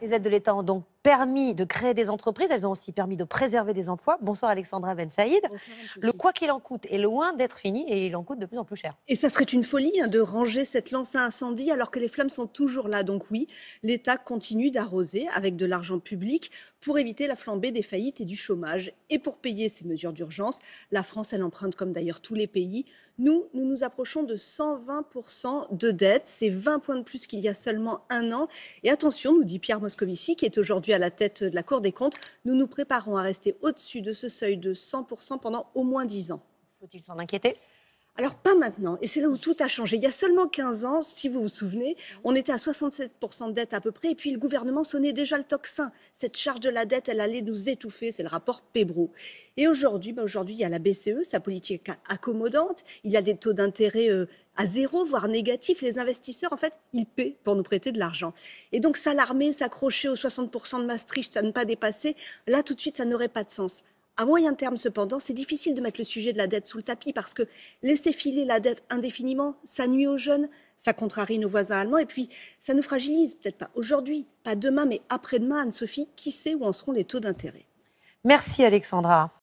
Les aides de l'État ont donc permis de créer des entreprises, elles ont aussi permis de préserver des emplois. Bonsoir Alexandra Ben Saïd. Bonsoir, Anne-Sophie. Le quoi qu'il en coûte est loin d'être fini et il en coûte de plus en plus cher. Et ça serait une folie de ranger cette lance à incendie alors que les flammes sont toujours là. Donc oui, l'État continue d'arroser avec de l'argent public pour éviter la flambée des faillites et du chômage. Et pour payer ces mesures d'urgence, la France, elle emprunte comme d'ailleurs tous les pays. Nous nous approchons de 120% de dette. C'est 20 points de plus qu'il y a seulement un an. Et attention, nous dit Pierre Moscovici, qui est aujourd'hui à la tête de la Cour des comptes, nous nous préparons à rester au-dessus de ce seuil de 100% pendant au moins 10 ans. Faut-il s'en inquiéter ? Alors pas maintenant, et c'est là où tout a changé. Il y a seulement 15 ans, si vous vous souvenez, on était à 67% de dette à peu près, et puis le gouvernement sonnait déjà le tocsin. Cette charge de la dette, elle allait nous étouffer, c'est le rapport Pébro. Et aujourd'hui, il y a la BCE, sa politique accommodante, il y a des taux d'intérêt à zéro, voire négatifs. Les investisseurs, en fait, ils paient pour nous prêter de l'argent. Et donc s'alarmer, s'accrocher aux 60% de Maastricht à ne pas dépasser, là tout de suite, ça n'aurait pas de sens. À moyen terme, cependant, c'est difficile de mettre le sujet de la dette sous le tapis parce que laisser filer la dette indéfiniment, ça nuit aux jeunes, ça contrarie nos voisins allemands et puis ça nous fragilise, peut-être pas aujourd'hui, pas demain, mais après-demain, Anne-Sophie, qui sait où en seront les taux d'intérêt. Merci Alexandra.